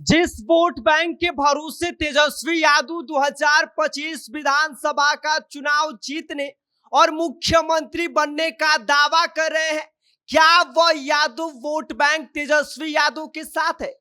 जिस vote bank के भरोसे तेजस्वी यादव 2025 विधानसभा का चुनाव जीतने और मुख्यमंत्री बनने का दावा कर रहे हैं, क्या वह यादव वोट बैंक तेजस्वी यादव के साथ है?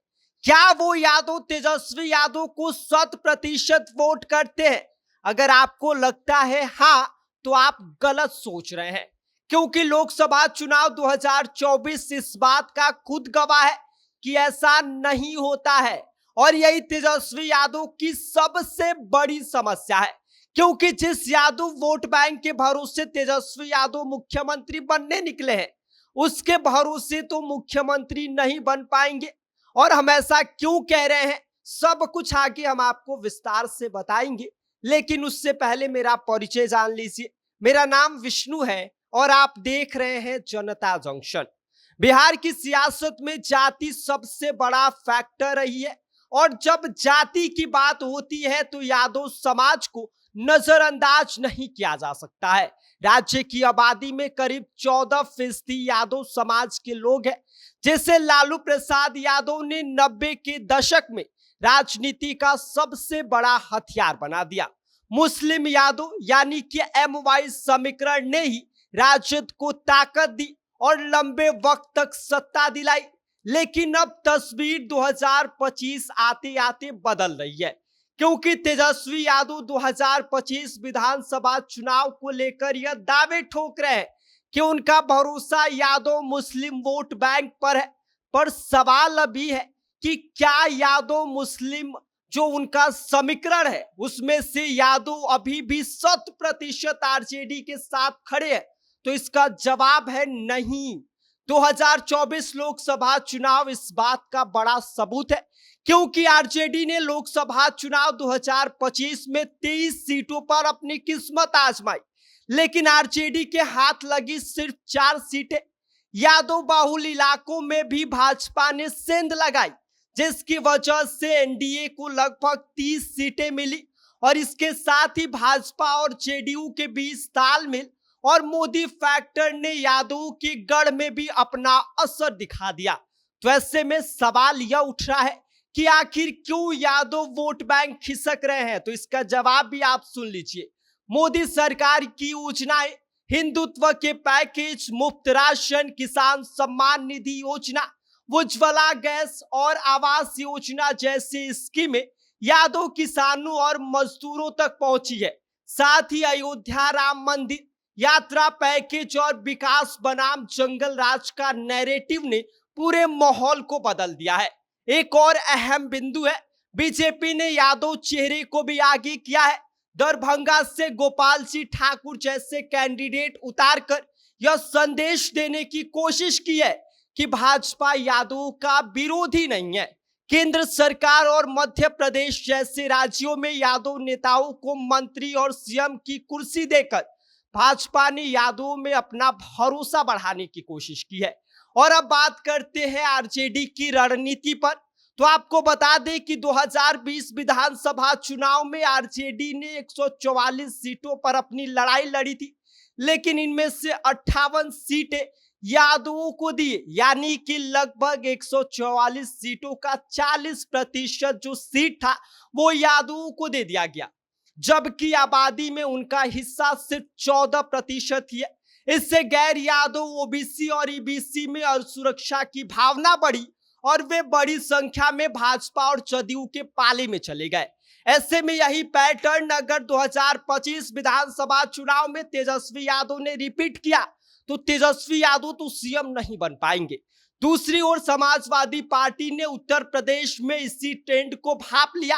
क्या वो यादव तेजस्वी यादव को 100% वोट करते हैं? अगर आपको लगता है हाँ, तो आप गलत सोच रहे हैं, क्योंकि लोकसभा चुनाव 2024 इस बात का खुद गवाह है कि ऐसा नहीं होता है। और यही तेजस्वी यादव की सबसे बड़ी समस्या है, क्योंकि जिस यादव वोट बैंक के भरोसे तेजस्वी यादव मुख्यमंत्री बनने निकले हैं, उसके भरोसे तो मुख्यमंत्री नहीं बन पाएंगे। और हम ऐसा क्यों कह रहे हैं, सब कुछ आगे हम आपको विस्तार से बताएंगे, लेकिन उससे पहले मेरा परिचय जान लीजिए। मेरा नाम विष्णु है और आप देख रहे हैं जनता जंक्शन। बिहार की सियासत में जाति सबसे बड़ा फैक्टर रही है, और जब जाति की बात होती है तो यादव समाज को नजरअंदाज नहीं किया जा सकता है। राज्य की आबादी में करीब 14% यादव समाज के लोग हैं, जिसे लालू प्रसाद यादव ने 90 के दशक में राजनीति का सबसे बड़ा हथियार बना दिया। मुस्लिम यादव यानी कि MY समीकरण ने ही राजद को ताकत दी और लंबे वक्त तक सत्ता दिलाई। लेकिन अब तस्वीर 2025 आते आते बदल रही है, क्योंकि तेजस्वी यादव 2025 विधानसभा चुनाव को लेकर यह दावे ठोक रहे हैं कि उनका भरोसा यादव मुस्लिम वोट बैंक पर है। पर सवाल अभी है कि क्या यादव मुस्लिम जो उनका समीकरण है उसमें से यादव अभी भी 100% RJD के साथ खड़े हैं? तो इसका जवाब है नहीं। 2024 लोकसभा चुनाव इस बात का बड़ा सबूत है, क्योंकि RJD ने लोकसभा चुनाव 2025 में 23 सीटों पर अपनी किस्मत आजमाई, लेकिन RJD के हाथ लगी सिर्फ 4 सीटें। यादव बाहुल इलाकों में भी भाजपा ने सेंध लगाई, जिसकी वजह से NDA को लगभग 30 सीटें मिली। और इसके साथ ही भाजपा और JDU के बीच तालमेल और मोदी फैक्टर ने यादव के गढ़ में भी अपना असर दिखा दिया। तो ऐसे में सवाल यह उठ रहा है कि आखिर क्यों यादव वोट बैंक खिसक रहे हैं? तो इसका जवाब भी आप सुन लीजिए। मोदी सरकार की योजनाएं, हिंदुत्व के पैकेज, मुफ्त राशन, किसान सम्मान निधि योजना, उज्ज्वला गैस और आवास योजना जैसी स्कीमें यादव किसानों और मजदूरों तक पहुंची है। साथ ही अयोध्या राम मंदिर यात्रा पैकेज और विकास बनाम जंगल राज का नैरेटिव ने पूरे माहौल को बदल दिया है। एक और अहम बिंदु है, बीजेपी ने यादव चेहरे को भी आगे किया है। दरभंगा से गोपाल सिंह ठाकुर जैसे कैंडिडेट उतारकर यह संदेश देने की कोशिश की है कि भाजपा यादव का विरोधी नहीं है। केंद्र सरकार और मध्य प्रदेश जैसे राज्यों में यादव नेताओं को मंत्री और CM की कुर्सी देकर भाजपा ने यादव में अपना भरोसा बढ़ाने की कोशिश की है। और अब बात करते हैं RJD की रणनीति पर। तो आपको बता दें कि 2020 विधानसभा चुनाव में RJD ने 144 सीटों पर अपनी लड़ाई लड़ी थी, लेकिन इनमें से 58 सीटें यादवों को दी, यानी कि लगभग 144 सीटों का 40% जो सीट था वो यादवों को दे दिया गया, जबकि आबादी में उनका हिस्सा सिर्फ 14% ही है। इससे गैर यादव OBC और EBC में असुरक्षा की भावना बढ़ी और वे बड़ी संख्या में भाजपा और JDU के पाले में चले गए। ऐसे में यही पैटर्न अगर 2025 विधानसभा चुनाव में तेजस्वी यादव ने रिपीट किया तो तेजस्वी यादव तो CM नहीं बन पाएंगे। दूसरी ओर समाजवादी पार्टी ने उत्तर प्रदेश में इसी ट्रेंड को भांप लिया।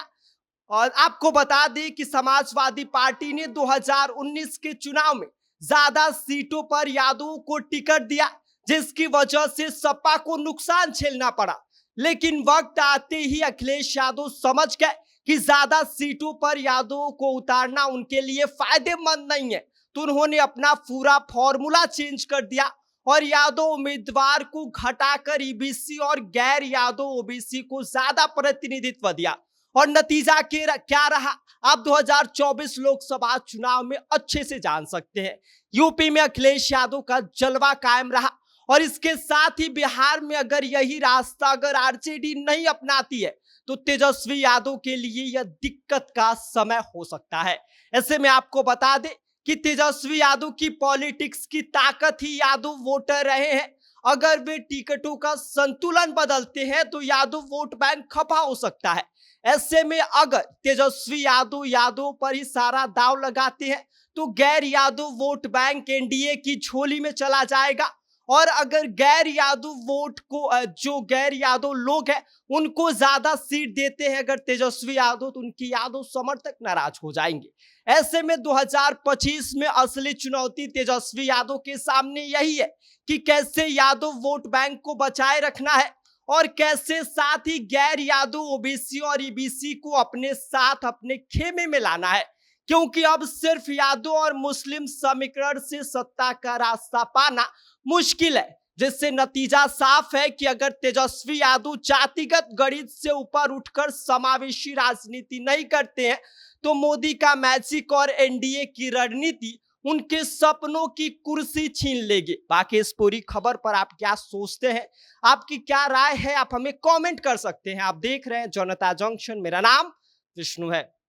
और आपको बता दें कि समाजवादी पार्टी ने 2019 के चुनाव में ज्यादा सीटों पर यादवों को टिकट दिया, जिसकी वजह से सपा को नुकसान झेलना पड़ा। लेकिन वक्त आते ही अखिलेश यादव समझ गए कि ज्यादा सीटों पर यादवों को उतारना उनके लिए फायदेमंद नहीं है, तो उन्होंने अपना पूरा फॉर्मूला चेंज कर दिया और यादव उम्मीदवार को घटाकर EBC और गैर यादव OBC को ज्यादा प्रतिनिधित्व दिया। और नतीजा क्या रहा आप 2024 लोकसभा चुनाव में अच्छे से जान सकते हैं। यूपी में अखिलेश यादव का जलवा कायम रहा, और इसके साथ ही बिहार में अगर यही रास्ता अगर RJD नहीं अपनाती है तो तेजस्वी यादव के लिए यह दिक्कत का समय हो सकता है। ऐसे में आपको बता दें कि तेजस्वी यादव की पॉलिटिक्स की ताकत ही यादव वोटर रहे हैं। अगर वे टिकटों का संतुलन बदलते हैं तो यादव वोट बैंक खपा हो सकता है। ऐसे में अगर तेजस्वी यादव पर ही सारा दाव लगाते हैं तो गैर यादव वोट बैंक एनडीए की झोली में चला जाएगा। और अगर गैर यादव वोट को जो गैर यादव लोग हैं उनको ज्यादा सीट देते हैं अगर तेजस्वी यादव, तो उनकी यादव समर्थक नाराज हो जाएंगे। ऐसे में 2025 में असली चुनौती तेजस्वी यादव के सामने यही है कि कैसे यादव वोट बैंक को बचाए रखना है और कैसे साथ ही गैर यादव ओबीसी और ईबीसी को अपने साथ अपने खेमे में लाना है, क्योंकि अब सिर्फ यादव और मुस्लिम समीकरण से सत्ता का रास्ता पाना मुश्किल है। जिससे नतीजा साफ है कि अगर तेजस्वी यादव जातिगत गणित से ऊपर उठकर समावेशी राजनीति नहीं करते हैं तो मोदी का मैजिक और एनडीए की रणनीति उनके सपनों की कुर्सी छीन लेगी। बाकी इस पूरी खबर पर आप क्या सोचते हैं, आपकी क्या राय है, आप हमें कमेंट कर सकते हैं। आप देख रहे हैं जनता जंक्शन, मेरा नाम विष्णु है।